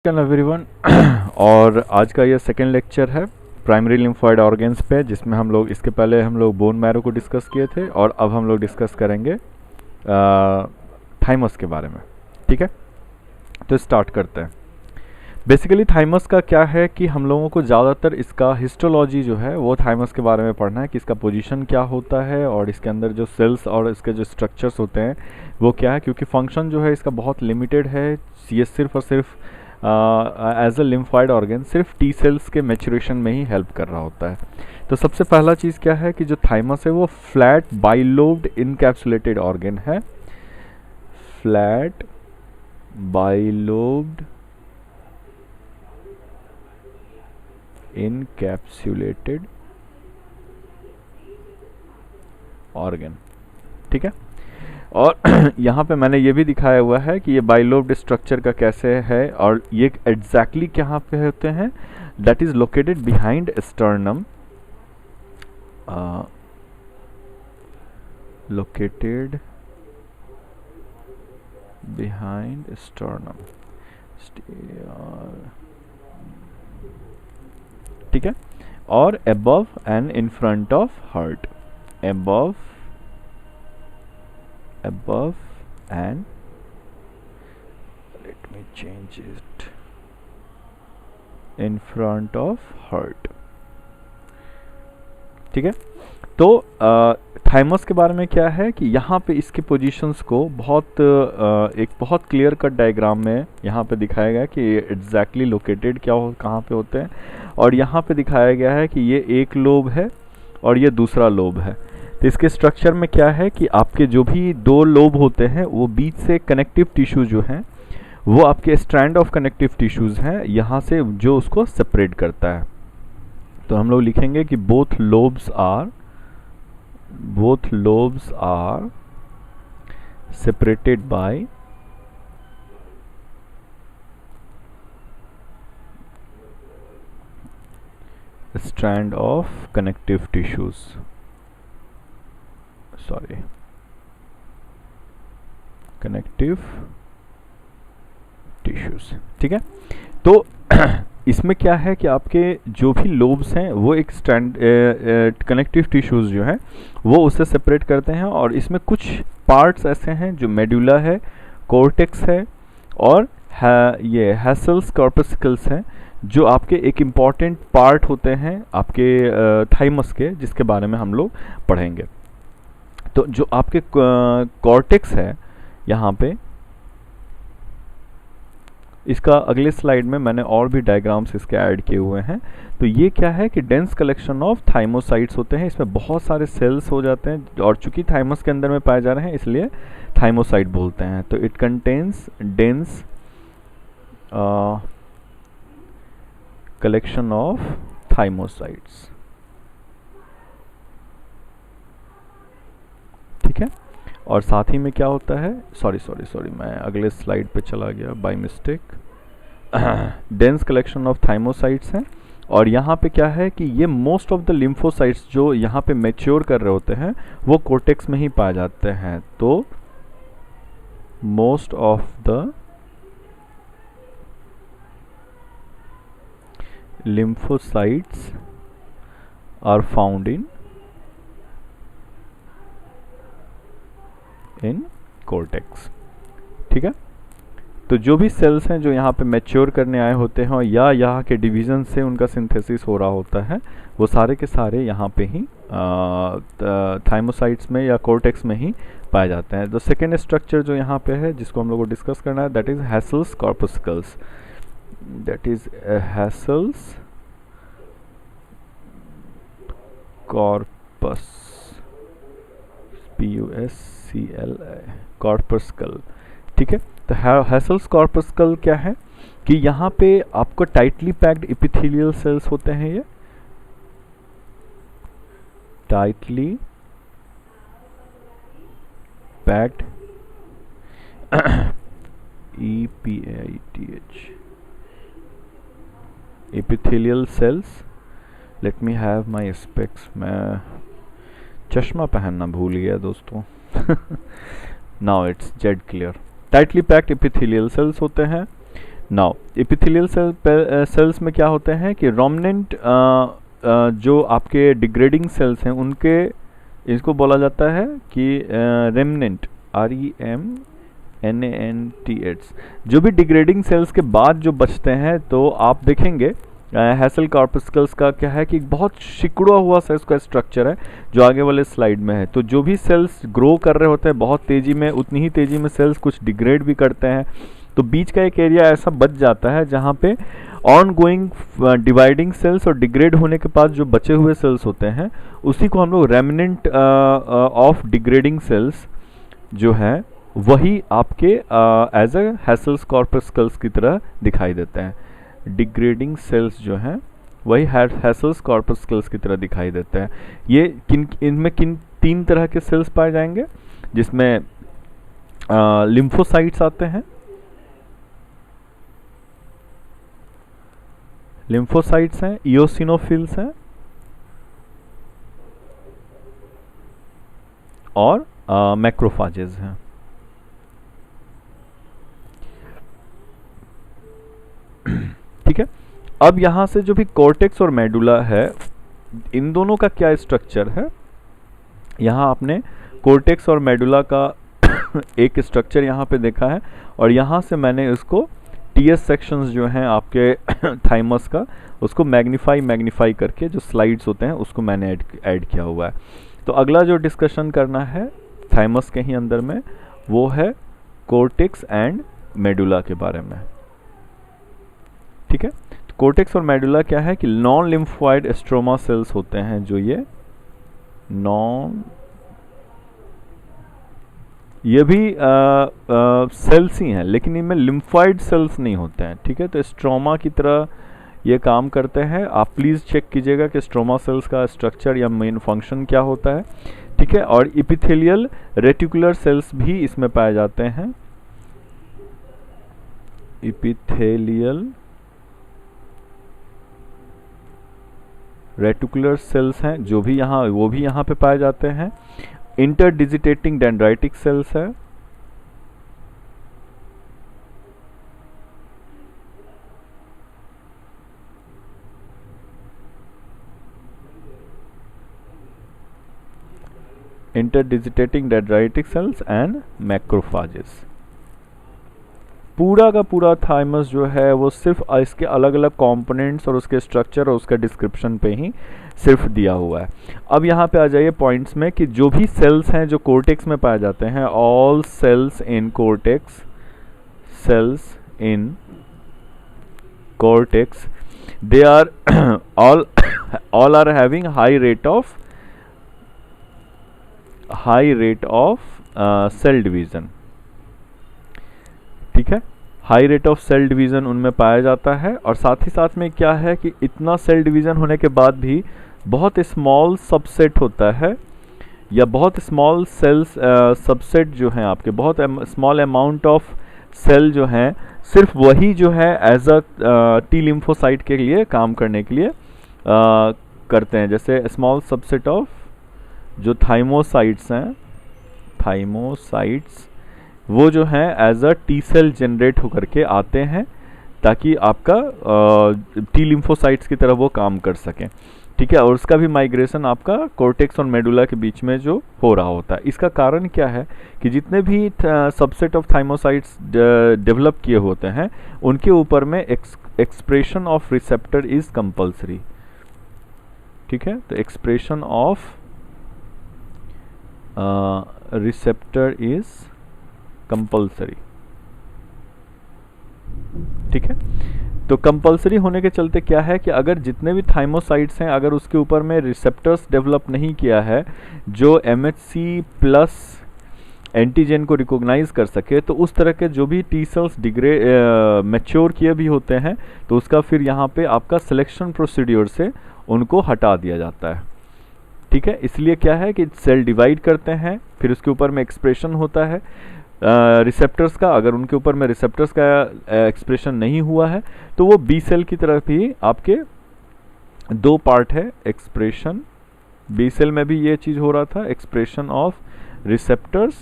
Hello everyone. और आज का ये सेकेंड लेक्चर है प्राइमरी लिम्फोइड ऑर्गन्स पे, जिसमें हम लोग इसके पहले हम लोग बोन मैरो को डिस्कस किए थे और अब हम लोग डिस्कस करेंगे थाइमस के बारे में। ठीक है, तो स्टार्ट करते हैं। बेसिकली थाइमस का क्या है कि हम लोगों को ज़्यादातर इसका हिस्टोलॉजी जो है वो थाइमस के बारे में पढ़ना है कि इसका पोजीशन क्या होता है और इसके अंदर जो सेल्स और इसके जो स्ट्रक्चर्स होते हैं वो क्या है, क्योंकि फंक्शन जो है इसका बहुत लिमिटेड है। ये सिर्फ और सिर्फ एज अ लिम्फॉइड ऑर्गन सिर्फ टी सेल्स के मैच्योरेशन में ही हेल्प कर रहा होता है। तो सबसे पहला चीज़ क्या है कि जो थाइमस है वो फ्लैट बाइलोब्ड इनकैप्सुलेटेड ऑर्गन है। Flat bilobed encapsulated organ. ठीक है, और यहाँ पे मैंने ये भी दिखाया हुआ है कि ये बाइलोब्ड स्ट्रक्चर का कैसे है और ये एग्जैक्टली कहाँ पे होते हैं। That is located behind sternum, located behind sternum. ठीक है, और above and in front of heart. Above and let me change it in front of heart। ठीक है, तो थाइमस के बारे में क्या है कि यहाँ पे इसके पोजीशंस को एक बहुत क्लियर कट डायग्राम में यहाँ पे दिखाया गया कि एग्जैक्टली लोकेटेड कहाँ पे होते हैं। और यहाँ पे दिखाया गया है कि ये एक लोब है और ये दूसरा लोब है। तो इसके स्ट्रक्चर में क्या है कि आपके जो भी दो लोब होते हैं वो बीच से कनेक्टिव टिश्यू जो हैं वो आपके स्ट्रैंड ऑफ कनेक्टिव टिश्यूज हैं, यहाँ से जो उसको सेपरेट करता है। तो हम लोग लिखेंगे कि both lobes are separated by strand of connective tissues, connective tissues. ठीक है, तो इसमें क्या है कि आपके जो भी लोब्स हैं वो एक स्ट्रैंड कनेक्टिव टिश्यूज जो हैं वो उससे सेपरेट करते हैं। और इसमें कुछ पार्ट्स ऐसे हैं जो मेडुला है, कॉर्टेक्स है और ये हैसल्स कॉर्पस्कल्स हैं, जो आपके एक इम्पॉर्टेंट पार्ट होते हैं आपके थाइमस के, जिसके बारे में हम लोग पढ़ेंगे। तो जो आपके कॉर्टेक्स है यहाँ पे, इसका अगले स्लाइड में मैंने और भी डायग्राम्स इसके ऐड किए हुए हैं। तो ये क्या है कि डेंस कलेक्शन ऑफ थाइमोसाइट्स होते हैं, इसमें बहुत सारे सेल्स हो जाते हैं और चूंकि थाइमस के अंदर में पाए जा रहे हैं इसलिए थाइमोसाइट बोलते हैं। तो it contains dense collection of thymocytes. ठीक है, और साथ ही में क्या होता है, सॉरी मैं अगले स्लाइड पे चला गया by mistake. Dense collection of thymocytes हैं और यहाँ पे क्या है कि ये मोस्ट ऑफ द लिम्फोसाइट्स जो यहाँ पे मैच्योर कर रहे होते हैं वो कोर्टेक्स में ही पाए जाते हैं। तो most of the lymphocytes are found in cortex. ठीक है, तो जो भी सेल्स हैं जो यहाँ पे मैच्योर करने आए होते हैं या यहाँ के डिवीजन से उनका सिंथेसिस हो रहा होता है वो सारे के सारे यहाँ पे ही थाइमोसाइट्स में या कोर्टेक्स में ही पाए जाते हैं। तो सेकेंड स्ट्रक्चर जो यहाँ पे है जिसको हम लोग को डिस्कस करना है that is Hassall's corpuscles. That is Hassall's corpus, PUSCL corpuscle. ठीक है, तो हैसल्स कॉर्पस्कल क्या है कि यहाँ पे आपको टाइटली पैक्ड एपिथेलियल सेल्स होते हैं, ये tightly packed EPAITH epithelial cells. Let me have my specs, मैं चश्मा पहनना भूल गया दोस्तों। Now it's Z clear. Tightly packed epithelial cells होते हैं नाउ एपिथेलियल सेल्स में क्या होते हैं कि रोमनेंट जो आपके डिग्रेडिंग सेल्स हैं उनके, इसको बोला जाता है कि रेमनेंट, REMNANTS, जो भी डिग्रेडिंग सेल्स के बाद जो बचते हैं, तो आप देखेंगे हैसल कॉर्पस्कल्स का क्या है कि बहुत सिकुड़ा हुआ सा इसका स्ट्रक्चर है जो आगे वाले स्लाइड में है। तो जो भी सेल्स ग्रो कर रहे होते हैं बहुत तेज़ी में, उतनी ही तेज़ी में सेल्स कुछ डिग्रेड भी करते हैं। तो बीच का एक एरिया ऐसा बच जाता है जहाँ पे ऑन गोइंग डिवाइडिंग सेल्स और डिग्रेड होने के बाद जो बचे हुए सेल्स होते हैं उसी को हम लोग रेमिनेंट ऑफ डिग्रेडिंग सेल्स जो है वही आपके एज अ हैसल्स कॉर्पस्कल्स की तरह दिखाई देते हैं। डिग्रेडिंग सेल्स जो हैं वही हैसल्स कॉर्पस्कल्स की तरह दिखाई देते हैं। ये इनमें किन 3 तरह के सेल्स पाए जाएंगे, जिसमें लिम्फोसाइट्स आते हैं, लिम्फोसाइट्स हैं, इओसिनोफिल्स हैं और मैक्रोफाजेज हैं। ठीक है, अब यहां से जो भी कॉर्टेक्स और मेडुला है, इन दोनों का क्या स्ट्रक्चर है, यहां आपने कॉर्टेक्स और मेडुला का एक स्ट्रक्चर यहां पे देखा है, और यहां से मैंने इसको टीएस सेक्शंस जो हैं आपके थाइमस का, उसको मैग्नीफाई करके जो स्लाइड्स होते हैं उसको मैंने ऐड किया हुआ है। तो अगला जो डिस्कशन करना है थाइमस के ही अंदर में, वो है कॉर्टेक्स एंड मेडुला के बारे में। ठीक है, तो कॉर्टेक्स और मेडुला क्या है कि नॉन लिम्फोइड स्ट्रोमा सेल्स होते हैं, जो ये भी सेल्स ही हैं, लेकिन इनमें लिम्फोइड सेल्स नहीं होते हैं। ठीक है, तो स्ट्रोमा की तरह ये काम करते हैं। आप प्लीज़ चेक कीजिएगा कि स्ट्रोमा सेल्स का स्ट्रक्चर या मेन फंक्शन क्या होता है। ठीक है, और इपिथेलियल रेटिकुलर सेल्स भी इसमें पाए जाते हैं। इपिथेलियल रेटिकुलर सेल्स हैं जो भी वो भी यहाँ पे पाए जाते हैं। इंटरडिजिटेटिंग डेंड्राइटिक सेल्स है, इंटरडिजिटेटिंग डेंड्राइटिक सेल्स एंड मैक्रोफाजेस। पूरा का पूरा थाइमस जो है वो सिर्फ इसके अलग अलग कंपोनेंट्स और उसके स्ट्रक्चर और उसका डिस्क्रिप्शन पे ही सिर्फ दिया हुआ है। अब यहाँ पे आ जाइए पॉइंट्स में कि जो भी सेल्स हैं जो कोर्टेक्स में पाए जाते हैं, all cells in cortex, cells in cortex, they are all are having high rate of cell division. ठीक है, high rate of cell division उनमें पाया जाता है, और साथ ही साथ में क्या है कि इतना सेल डिवीज़न होने के बाद भी बहुत स्मॉल सबसेट होता है, या बहुत स्मॉल सेल्स सबसेट जो हैं आपके, बहुत स्मॉल अमाउंट ऑफ सेल जो हैं, सिर्फ वही जो है एज अ टी लिम्फोसाइट के लिए काम करने के लिए करते हैं। जैसे स्मॉल सबसेट ऑफ जो थाइमोसाइट्स हैं, थाइमोसाइट्स वो जो हैं as a T cell generate होकर के आते हैं, ताकि आपका टी लिम्फोसाइट्स की तरह वो काम कर सकें। ठीक है, और उसका भी माइग्रेशन आपका कॉर्टेक्स और मेडुला के बीच में जो हो रहा होता है। इसका कारण क्या है कि जितने भी सबसेट ऑफ थाइमोसाइट्स डेवलप किए होते हैं, उनके ऊपर में expression of receptor is compulsory. ठीक है, तो expression of receptor is compulsory. ठीक है, तो कंपल्सरी होने के चलते क्या है कि अगर जितने भी थाइमोसाइट्स हैं, अगर उसके ऊपर में रिसेप्टर्स डेवलप नहीं किया है जो MHC प्लस एंटीजन को रिकॉग्नाइज कर सके, तो उस तरह के जो भी टी सेल्स मैच्योर किए भी होते हैं, तो उसका फिर यहाँ पे आपका सिलेक्शन प्रोसीड्योर से उनको हटा दिया जाता है। ठीक है, इसलिए क्या है कि सेल डिवाइड करते हैं, फिर उसके ऊपर में एक्सप्रेशन होता है रिसेप्टर्स का। अगर उनके ऊपर में रिसेप्टर्स का एक्सप्रेशन नहीं हुआ है, तो वो बी सेल की तरफ ही आपके 2 पार्ट है एक्सप्रेशन। बी सेल में भी ये चीज हो रहा था, एक्सप्रेशन ऑफ रिसेप्टर्स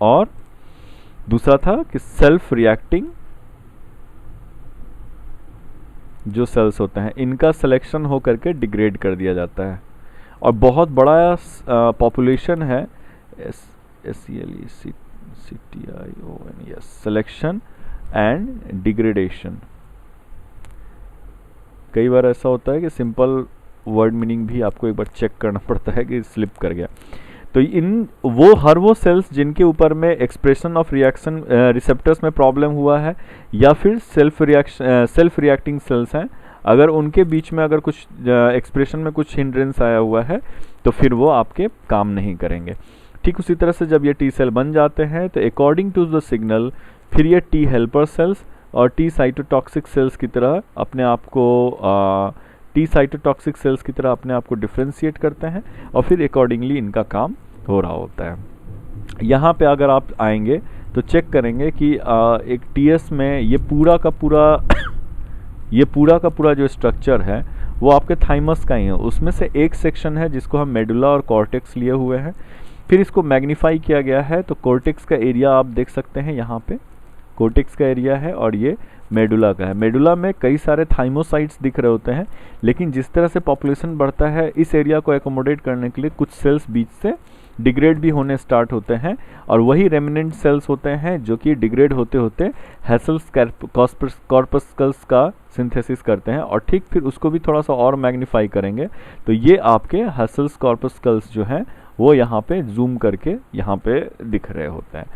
और दूसरा था कि सेल्फ रिएक्टिंग जो सेल्स होते हैं इनका सिलेक्शन हो करके डिग्रेड कर दिया जाता है, और बहुत बड़ा पॉपुलेशन है SELECTION, yes, selection and degradation. कई बार ऐसा होता है कि सिंपल वर्ड मीनिंग भी आपको एक बार चेक करना पड़ता है कि स्लिप कर गया। तो हर वो सेल्स जिनके ऊपर में एक्सप्रेशन ऑफ रिएक्शन रिसेप्टर्स में प्रॉब्लम हुआ है या फिर सेल्फ रिएक्टिंग सेल्स हैं, अगर उनके बीच में अगर कुछ एक्सप्रेशन में कुछ हिंड्रेंस आया हुआ है तो फिर वो आपके काम नहीं करेंगे। ठीक उसी तरह से जब ये टी सेल बन जाते हैं तो अकॉर्डिंग टू द सिग्नल फिर ये टी हेल्पर सेल्स और टी साइटोटॉक्सिक सेल्स की तरह अपने आप को डिफ्रेंशिएट करते हैं और फिर अकॉर्डिंगली इनका काम हो रहा होता है। यहाँ पे अगर आप आएंगे तो चेक करेंगे कि एक टीएस में ये पूरा का पूरा जो स्ट्रक्चर है वो आपके थाइमस का ही है। उसमें से एक सेक्शन है जिसको हम मेडुला और कॉर्टेक्स लिए हुए हैं, फिर इसको मैग्नीफाई किया गया है। तो कॉर्टेक्स का एरिया आप देख सकते हैं, यहाँ पे कॉर्टेक्स का एरिया है और ये मेडुला का है। मेडुला में कई सारे थाइमोसाइट्स दिख रहे होते हैं, लेकिन जिस तरह से पॉपुलेशन बढ़ता है इस एरिया को एकोमोडेट करने के लिए कुछ सेल्स बीच से डिग्रेड भी होने स्टार्ट होते हैं, और वही रेमिनेंट सेल्स होते हैं जो कि डिग्रेड होते होते हैसल्स कॉर्पस्कल्स का सिंथेसिस करते हैं, और ठीक फिर उसको भी थोड़ा सा और मैग्नीफाई करेंगे तो ये आपके हैसल्स कॉर्पस्कल्स जो हैं वो यहाँ पे जूम करके यहाँ पे दिख रहे होते हैं।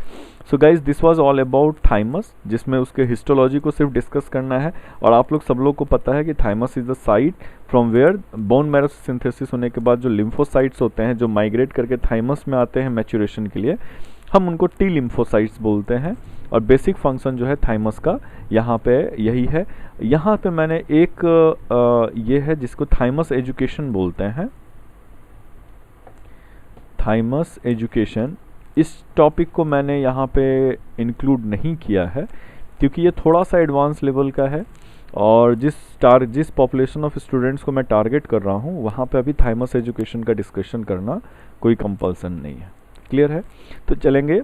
So guys this was all about thymus, जिसमें उसके हिस्टोलॉजी को सिर्फ डिस्कस करना है। और आप लोग सब लोग को पता है कि thymus is the site from where bone marrow synthesis होने के बाद जो लिम्फोसाइट्स होते हैं जो माइग्रेट करके थाइमस में आते हैं मैच्योरेशन के लिए, हम उनको टी लिम्फोसाइट्स बोलते हैं। और बेसिक फंक्शन जो है थाइमस का यहाँ पे यही है। यहाँ पे मैंने एक ये है जिसको थाइमस एजुकेशन बोलते हैं, थाइमस एजुकेशन। इस टॉपिक को मैंने यहाँ पे इंक्लूड नहीं किया है क्योंकि ये थोड़ा सा एडवांस लेवल का है, और जिस पॉपुलेशन ऑफ स्टूडेंट्स को मैं टारगेट कर रहा हूँ वहाँ पे अभी थाइमस एजुकेशन का डिस्कशन करना कोई कंपल्सन नहीं है। क्लियर है? तो चलेंगे,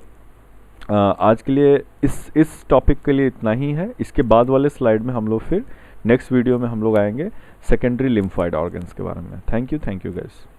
आज के लिए इस टॉपिक के लिए इतना ही है। इसके बाद वाले स्लाइड में हम लोग फिर नेक्स्ट वीडियो में हम लोग आएंगे सेकेंडरी लिम्फोइड ऑर्गन्स के बारे में। Thank you guys.